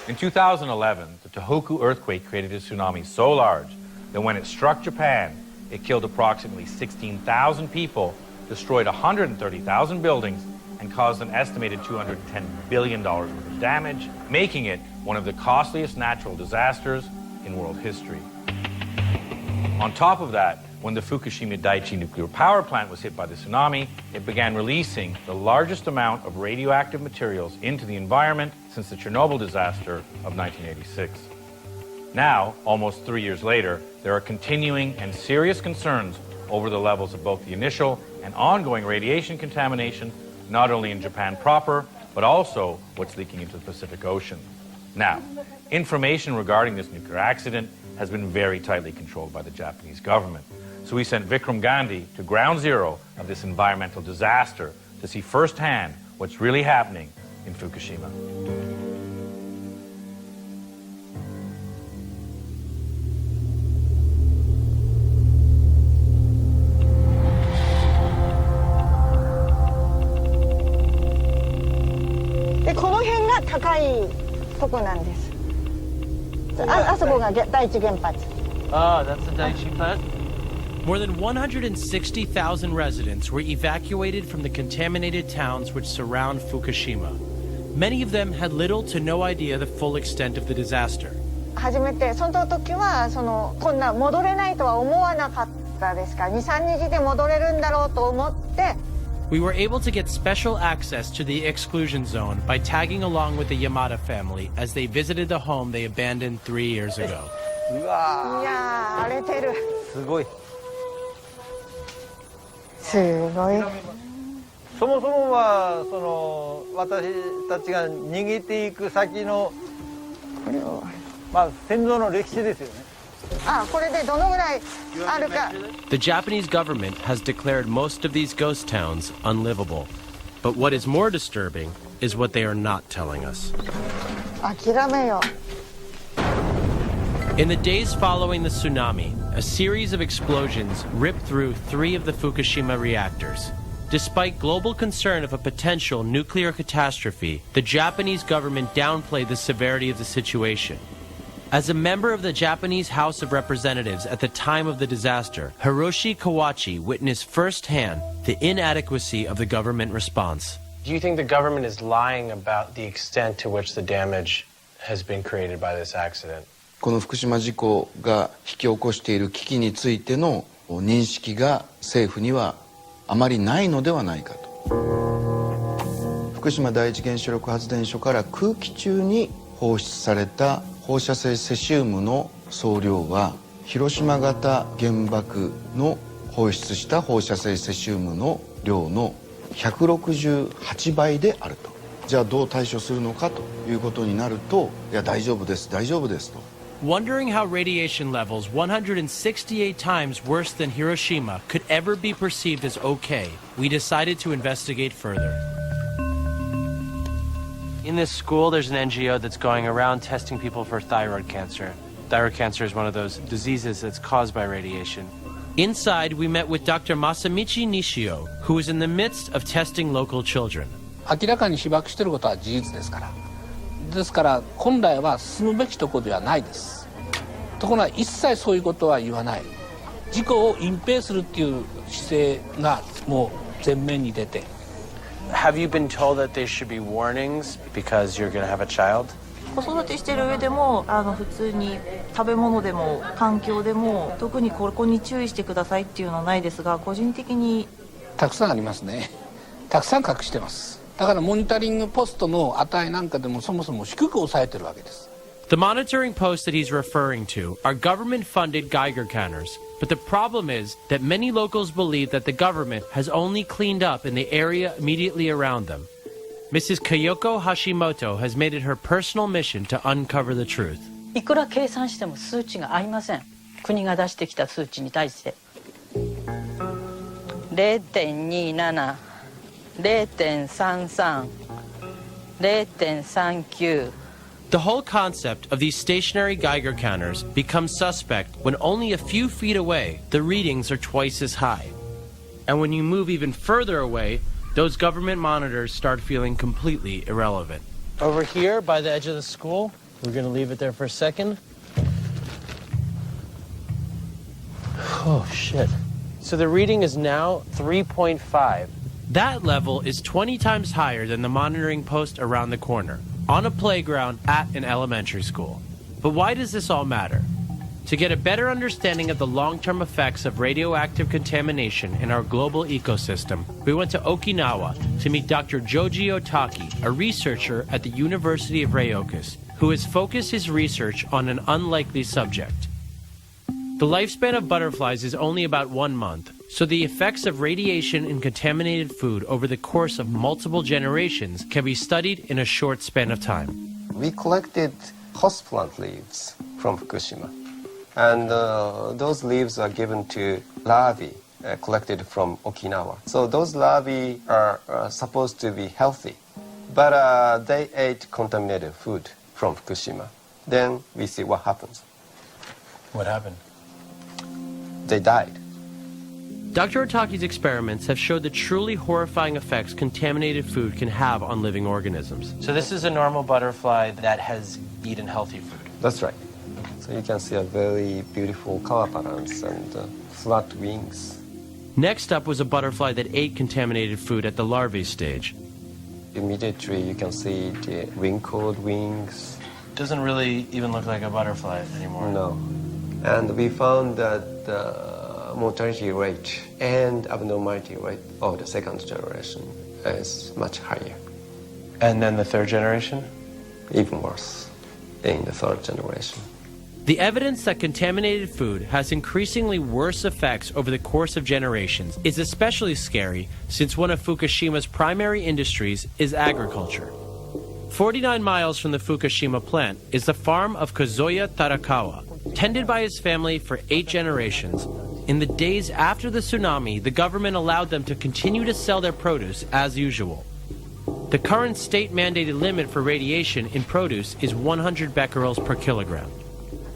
In 2011, the Tohoku earthquake created a tsunami so large that when it struck Japan, it killed approximately 16,000 people, destroyed 130,000 buildings, and caused an estimated $210 billion worth of damage, making it one of the costliest natural disasters in world history. On top of that, when the Fukushima Daiichi nuclear power plant was hit by the tsunami, it began releasing the largest amount of radioactive materials into the environment since the Chernobyl disaster of 1986. Now, almost 3 years later, there are continuing and serious concerns over the levels of both the initial and ongoing radiation contamination, not only in Japan proper, but also what's leaking into the Pacific Ocean. Now, information regarding this nuclear accident has been very tightly controlled by the Japanese government. So we sent Vikram Gandhi to ground zero of this environmental disaster to see firsthand what's really happening in Fukushima. Ah, that's the Daiichi plant? More than 160,000 residents were evacuated from the contaminated towns which surround Fukushima. Many of them had little to no idea the full extent of the disaster. 初めてその時はこんな戻れないとは思わなかったですから、2、3日で戻れるんだろうと思って。We were able to get special access to the exclusion zone by tagging along with the Yamada family as they visited the home they abandoned 3 years ago. いやー、荒れてる。すごい。すごい。そもそもは私たちが逃げていく先の戦争の歴史ですよね。これでどのぐらいあるか。The Japanese government has declared most of these ghost towns unlivable. But what is more disturbing is what they are not telling us. 諦めよ。In the days following the tsunami, a series of explosions ripped through 3 of the Fukushima reactors. Despite global concern of a potential nuclear catastrophe, the Japanese government downplayed the severity of the situation. As a member of the Japanese House of Representatives at the time of the disaster, Hiroshi Kawachi witnessed firsthand the inadequacy of the government response. Do you think the government is lying about the extent to which the damage has been created by this accident? この福島事故が引き起こしている危機についての認識が政府にはあまりないのではないかと。福島第一原子力発電所から空気中に放出された放射性セシウムの総量は広島型原爆の放出した放射性セシウムの量の168倍であると。じゃあどう対処するのかということになると、いや大丈夫です大丈夫ですと。Wondering how radiation levels 168 times worse than Hiroshima could ever be perceived as okay, we decided to investigate further. In this school, there's an NGO that's going around testing people for thyroid cancer. Thyroid cancer is one of those diseases that's caused by radiation. Inside, we met with Dr. Masamichi Nishio, who is in the midst of testing local children. 明らかに被爆していることは事実ですから。ですから本来は進むべきところではないです。ところが一切そういうことは言わない。事故を隠蔽するっていう姿勢がもう前面に出て。Have you been told that there should be warnings because you're going to have a child? 子育てしてる上でも普通に食べ物でも環境でも特にここに注意してくださいっていうのはないですが、個人的にたくさんありますね。たくさん隠してます。だからモニタリングポストの値なんかでもそもそも低く抑えてるわけです。The monitoring posts that he's referring to are government-funded Geiger counters, but the problem is that many locals believe that the government has only cleaned up in the area immediately around them. Mrs. Kayoko Hashimoto has made it her personal mission to uncover the truth. いくら計算しても数値が合いません。国が出してきた数値に対して。0.27 0.33 0.39 The whole concept of these stationary Geiger counters becomes suspect when only a few feet away, the readings are twice as high. And when you move even further away, those government monitors start feeling completely irrelevant. Over here by the edge of the school, We're going to leave it there for a second. Oh, shit. So the reading is now 3.5. That level is 20 times higher than the monitoring post around the corner, on a playground at an elementary school. But why does this all matter? To get a better understanding of the long-term effects of radioactive contamination in our global ecosystem, we went to Okinawa to meet Dr. Joji Otaki, a researcher at the University of Ryoku's, who has focused his research on an unlikely subject. The lifespan of butterflies is only about 1 month, so the effects of radiation in contaminated food over the course of multiple generations can be studied in a short span of time. We collected horseplant leaves from Fukushima, and those leaves are given to larvae collected from Okinawa. So those larvae are supposed to be healthy, but they ate contaminated food from Fukushima. Then we see what happens. What happened? They died. Dr. Otaki's experiments have showed the truly horrifying effects contaminated food can have on living organisms. So this is a normal butterfly that has eaten healthy food. That's right. So you can see a very beautiful color patterns and flat wings. Next up was a butterfly that ate contaminated food at the larvae stage. Immediately you can see the wrinkled wings. Doesn't really even look like a butterfly anymore. No. And we found that the mortality rate and abnormality rate of the second generation is much higher. And then the third generation? Even worse in the third generation. The evidence that contaminated food has increasingly worse effects over the course of generations is especially scary since one of Fukushima's primary industries is agriculture. 49 miles from the Fukushima plant is the farm of Kazuya Tarakawa, tended by his family for 8 generations. In the days after the tsunami, the government allowed them to continue to sell their produce as usual. The current state-mandated limit for radiation in produce is 100 becquerels per kilogram.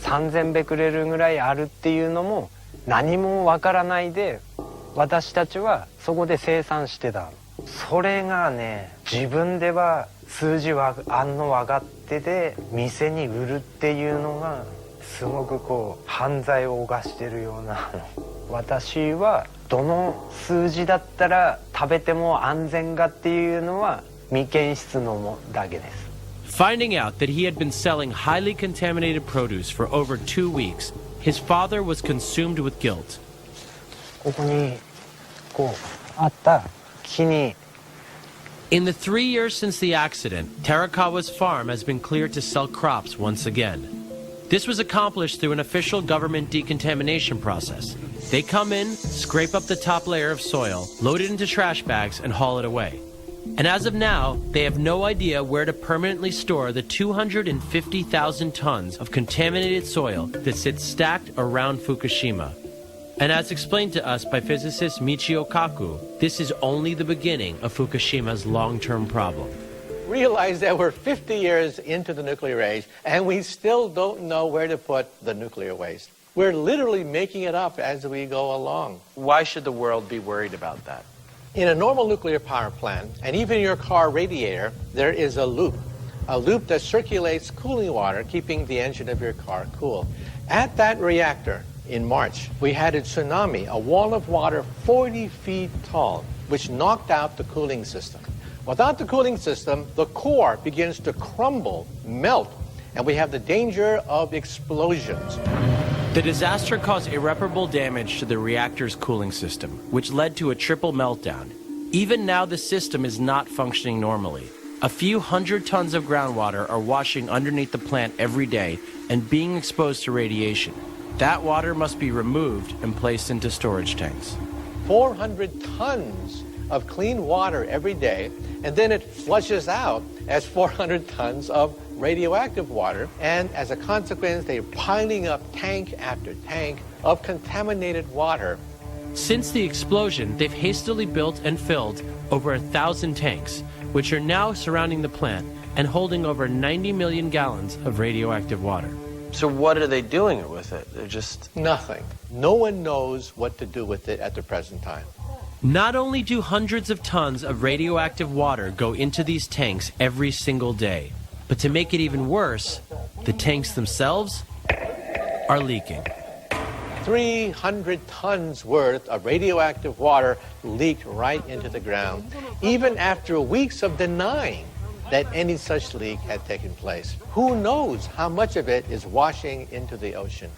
3000ベクレルぐらいあるっていうのも何もわからないで私たちはそこで生産してた。それがね、自分では数字はあんの分かってて店に売るっていうのがすごくこう犯罪を犯してるような私はどの数字だったら食べても安全かっていうのは未検出のだけです。Finding out that he had been selling highly contaminated produce for over 2 weeks, his father was consumed with guilt. ここにこうあった木に In the 3 years since the accident, Tarakawa's farm has been cleared to sell crops once again. This was accomplished through an official government decontamination process. They come in, scrape up the top layer of soil, load it into trash bags, and haul it away. And as of now, they have no idea where to permanently store the 250,000 tons of contaminated soil that sits stacked around Fukushima. And as explained to us by physicist Michio Kaku, this is only the beginning of Fukushima's long-term problem. Realize that we're 50 years into the nuclear age, and we still don't know where to put the nuclear waste. We're literally making it up as we go along. Why should the world be worried about that? In a normal nuclear power plant, and even your car radiator, there is a loop that circulates cooling water, keeping the engine of your car cool. At that reactor, in March, we had a tsunami, a wall of water 40 feet tall, which knocked out the cooling system. Without the cooling system, the core begins to crumble, melt, and we have the danger of explosions. The disaster caused irreparable damage to the reactor's cooling system, which led to a triple meltdown. Even now, the system is not functioning normally. A few hundred tons of groundwater are washing underneath the plant every day and being exposed to radiation. That water must be removed and placed into storage tanks. 400 tons of clean water every day, and then it flushes out as 400 tons of radioactive water, and as a consequence, they're piling up tank after tank of contaminated water. Since the explosion, they've hastily built and filled over 1,000 tanks, which are now surrounding the plant and holding over 90 million gallons of radioactive water. So what are they doing with it? They're just... Nothing. No one knows what to do with it at the present time. Not only do hundreds of tons of radioactive water go into these tanks every single day, but to make it even worse, The tanks themselves are leaking. 300 tons worth of radioactive water leaked right into the ground, even after weeks of denying that any such leak had taken place. Who knows how much of it is washing into the ocean?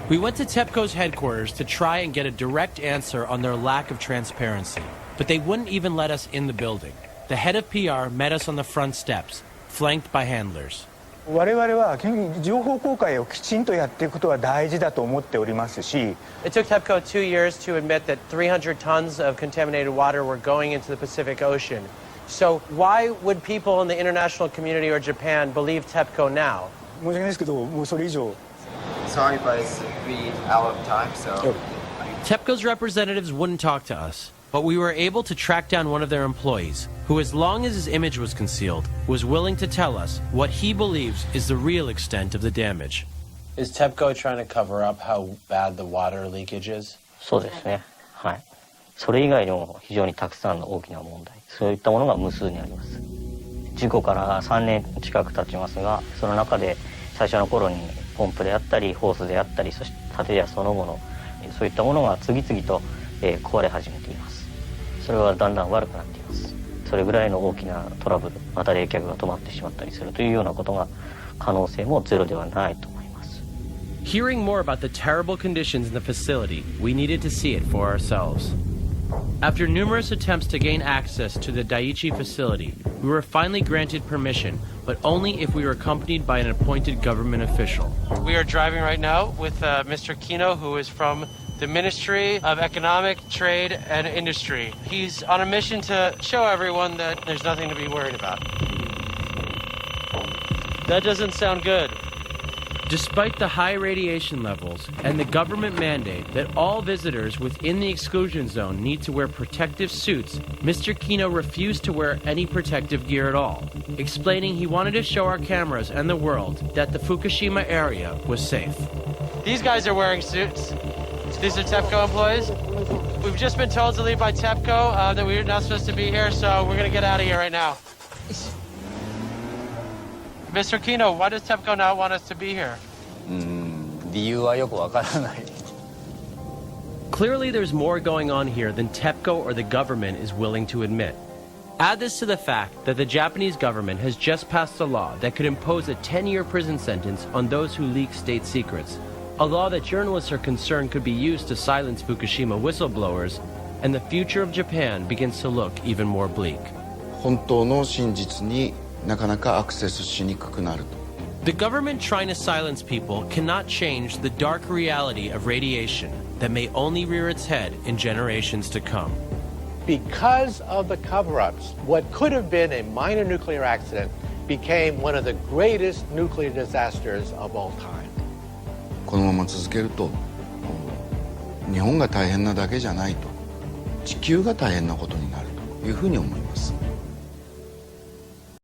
We went to TEPCO's headquarters to try and get a direct answer on their lack of transparency, but they wouldn't even let us in the building. The head of PR met us on the front steps, flanked by handlers. 我々は情報公開をきちんとやっていくことは大事だと思っておりますし。It took TEPCO 2 years to admit that 300 tons of contaminated water were going into the Pacific Ocean. So why would people in the international community or Japan believe TEPCO now? 申し訳ないですけど、もうそれ以上。Sorry, but we're out of time, so. TEPCO's representatives wouldn't talk to us, but we were able to track down one of their employees, who, as long as his image was concealed, was willing to tell us what he believes is the real extent of the damage. Is TEPCO trying to cover up how bad the water leakage is? そうですね。はい。それ以外にも非常にたくさんの大きな問題、そういったものが無数にあります。事故から3年近く経ちますが、その中で最初の頃にポンプであったりホースであったり、そして建屋そのもの、そういったものが次々と壊れ始めています。それはだんだん悪くなっています。それぐらいの大きなトラブル、また冷却が止まってしまったりするというようなことが可能性もゼロではないと思います。Hearing more about the terrible conditions in the facility, we needed to see it for ourselves. After numerous attempts to gain access to the Daiichi facility, we were finally granted permission, but only if we were accompanied by an appointed government official. We are driving right now with Mr. Kino, who is from the Ministry of Economic, Trade, and Industry. He's on a mission to show everyone that there's nothing to be worried about. That doesn't sound good. Despite the high radiation levels and the government mandate that all visitors within the exclusion zone need to wear protective suits, Mr. Kino refused to wear any protective gear at all, explaining he wanted to show our cameras and the world that the Fukushima area was safe. These guys are wearing suits. These are TEPCO employees. We've just been told to leave by TEPCO that we're not supposed to be here, so we're going to get out of here right now. Mr. Kino, why does TEPCO not want us to be here? 理由はよくわからない。 Clearly there's more going on here than TEPCO or the government is willing to admit. Add this to the fact that the Japanese government has just passed a law that could impose a 10-year prison sentence on those who leak state secrets, a law that journalists are concerned could be used to silence Fukushima whistleblowers, and the future of Japan begins to look even more bleak. 本当の真実になかなかアクセスしにくくなると。 The government trying to silence people cannot change the dark reality of radiation that may only rear its head in generations to come. Because of the cover-ups, what could have been a minor nuclear accident became one of the greatest nuclear disasters of all time. このまま続けると、日本が大変なだけじゃないと、地球が大変なことになるというふうに思います。